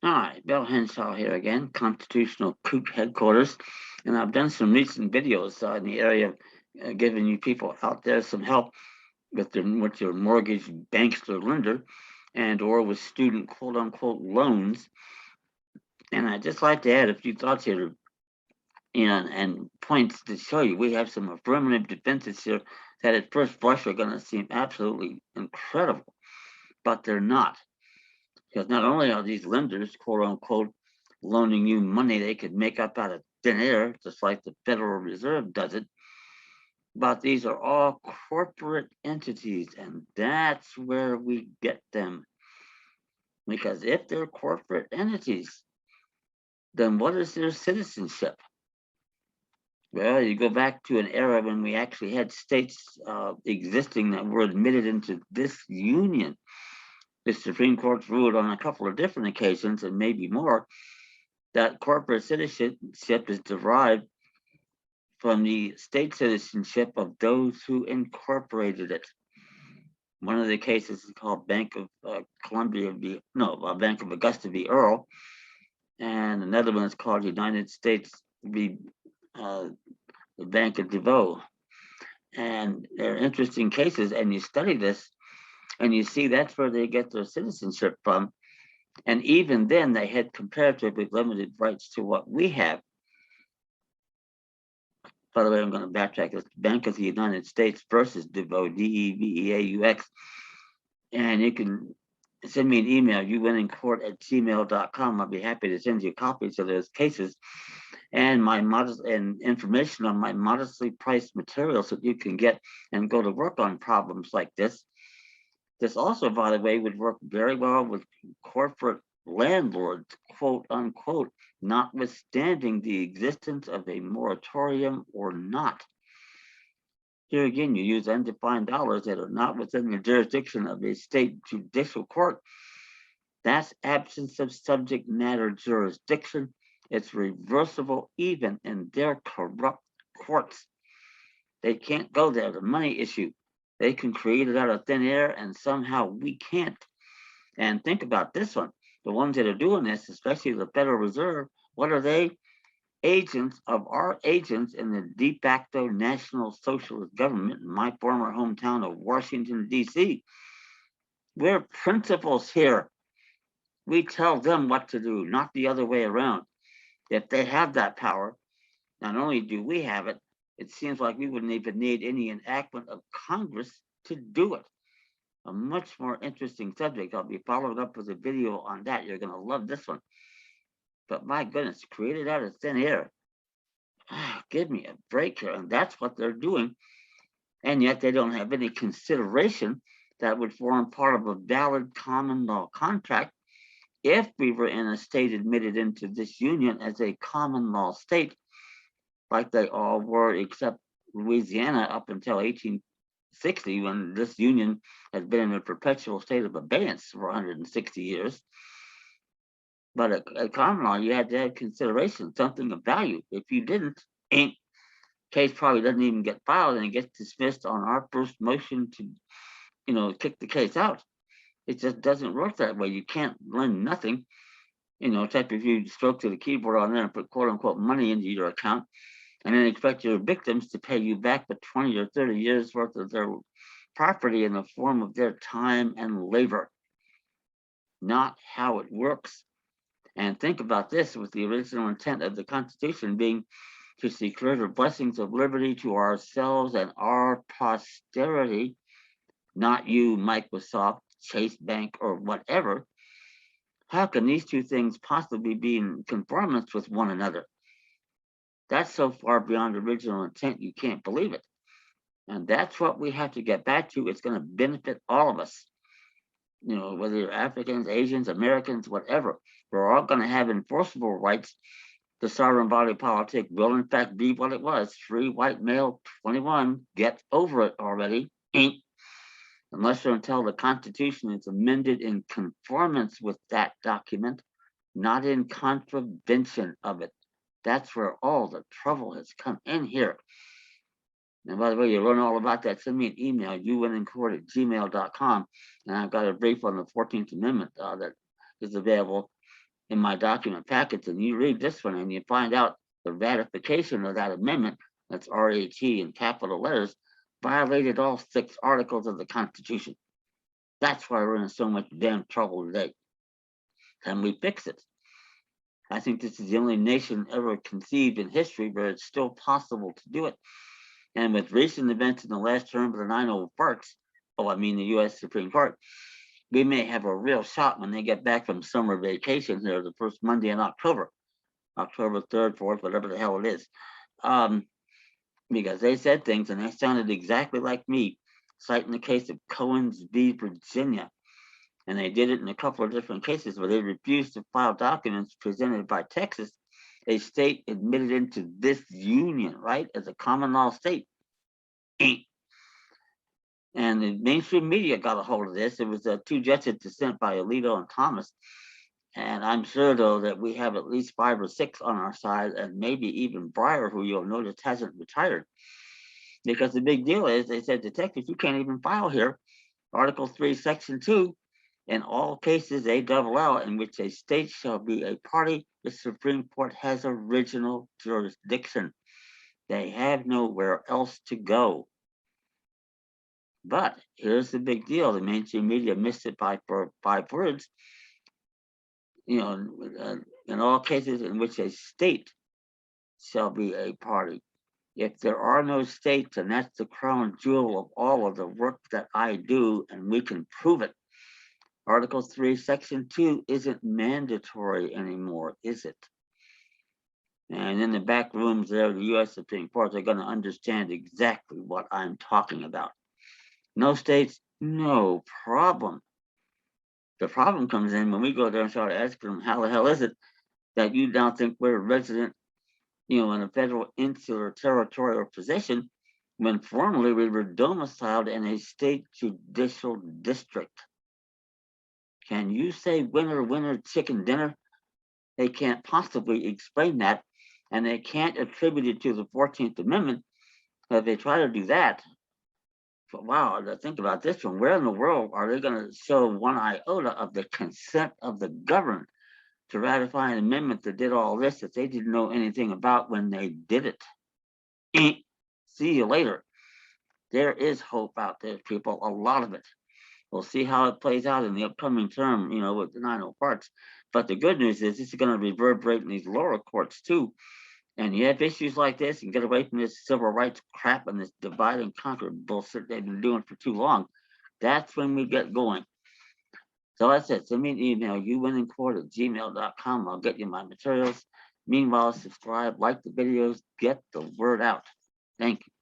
Hi, Bill Henshaw here again, Constitutional Coop Headquarters, and I've done some recent videos in the area of giving you people out there some help with your mortgage bankster lender, and or with student quote unquote loans. And I'd just like to add a few thoughts here, and points to show you we have some affirmative defenses here that at first blush are going to seem absolutely incredible, but they're not. Because not only are these lenders, quote unquote, loaning you money they could make up out of thin air, just like the Federal Reserve does it, but these are all corporate entities, and that's where we get them. Because if they're corporate entities, then what is their citizenship? Well, you go back to an era when we actually had states existing that were admitted into this union. The Supreme Court's ruled on a couple of different occasions, and maybe more, that corporate citizenship is derived from the state citizenship of those who incorporated it. One of the cases is called Bank of Bank of Augusta v. Earl, and another one is called United States v. Uh, the Bank of DeVoe. And they're interesting cases, and you study this, and you see that's where they get their citizenship from. And even then, they had comparatively limited rights to what we have. By the way, I'm going to backtrack. It's Bank of the United States versus DeVoe, DEVEAUX. And you can send me an email, uwinnincourt@gmail.com. I'll be happy to send you copies of those cases and my modest and information on my modestly priced materials that you can get and go to work on problems like this. This also, by the way, would work very well with corporate landlords, quote unquote, notwithstanding the existence of a moratorium or not. Here again, you use undefined dollars that are not within the jurisdiction of a state judicial court. That's absence of subject matter jurisdiction. It's reversible even in their corrupt courts. They can't go there, the money issue. They can create it out of thin air, and somehow we can't. And think about this one. The ones that are doing this, especially the Federal Reserve, what are they? Agents of our agents in the de facto National Socialist government in my former hometown of Washington, D.C. We're principals here. We tell them what to do, not the other way around. If they have that power, not only do we have it, it seems like we wouldn't even need any enactment of Congress to do it. A much more interesting subject. I'll be followed up with a video on that. You're going to love this one. But my goodness, created out of thin air. Give me a break here. And that's what they're doing. And yet they don't have any consideration that would form part of a valid common law contract if we were in a state admitted into this union as a common law state, like they all were, except Louisiana up until 1860, when this union has been in a perpetual state of abeyance for 160 years. But at common law, you had to have consideration, something of value. If you didn't, case probably doesn't even get filed, and it gets dismissed on our first motion to, kick the case out. It just doesn't work that way. You can't lend nothing. Type if you stroke to the keyboard on there and put quote unquote money into your account, and then expect your victims to pay you back with 20 or 30 years worth of their property in the form of their time and labor. Not how it works. And think about this, with the original intent of the Constitution being to secure the blessings of liberty to ourselves and our posterity, not you, Microsoft, Chase Bank, or whatever. How can these two things possibly be in conformance with one another? That's so far beyond original intent, you can't believe it. And that's what we have to get back to. It's going to benefit all of us. Whether you're Africans, Asians, Americans, whatever, we're all going to have enforceable rights. The sovereign body politic will, in fact, be what it was: free white male 21. Get over it already. Ain't. Unless or until the Constitution is amended in conformance with that document, not in contravention of it. That's where all the trouble has come in here. And by the way, you learn all about that, send me an email, uwinnincourt@gmail.com. And I've got a brief on the 14th Amendment that is available. in my document packets, and you read this one and you find out the ratification of that amendment, that's RAT in capital letters, violated all 6 articles of the Constitution. That's why we're in so much damn trouble today. Can we fix it? I think this is the only nation ever conceived in history where it's still possible to do it. And with recent events in the last term of the 9 parts, the U.S. Supreme Court, we may have a real shot when they get back from summer vacation here, the first Monday in October, October 3rd, 4th, whatever the hell it is. Because they said things and they sounded exactly like me, citing the case of Cohen's v. Virginia. And they did it in a couple of different cases where they refused to file documents presented by Texas, a state admitted into this union, right, as a common law state. And the mainstream media got a hold of this. It was 2 judges dissent by Alito and Thomas. And I'm sure, though, that we have at least 5 or 6 on our side, and maybe even Breyer, who you'll notice hasn't retired. Because the big deal is, they said to Texas, you can't even file here. Article 3, Section 2, in all cases, ALL, in which a state shall be a party, the Supreme Court has original jurisdiction. They have nowhere else to go. But here's the big deal. The mainstream media missed it by 5 words. In all cases in which a state shall be a party. If there are no states, and that's the crown jewel of all of the work that I do, and we can prove it, Article 3, Section 2 isn't mandatory anymore, is it? And in the back rooms there, the U.S. Supreme Court are going to understand exactly what I'm talking about. No states, no problem. The problem comes in when we go there and start asking them, how the hell is it that you now think we're a resident, in a federal insular territorial position, when formerly we were domiciled in a state judicial district? Can you say winner, winner, chicken dinner? They can't possibly explain that, and they can't attribute it to the 14th Amendment. If they try to do that, but wow, think about this one. Where in the world are they going to show one iota of the consent of the governed to ratify an amendment that did all this that they didn't know anything about when they did it? See you later. There is hope out there, people, a lot of it. We'll see how it plays out in the upcoming term, with the 9 parts. But the good news is this is going to reverberate in these lower courts too. And you have issues like this and get away from this civil rights crap and this divide and conquer bullshit they've been doing for too long. That's when we get going. So that's it. Send me an email, youwinnincourt@gmail.com. I'll get you my materials. Meanwhile, subscribe, like the videos, get the word out. Thank you.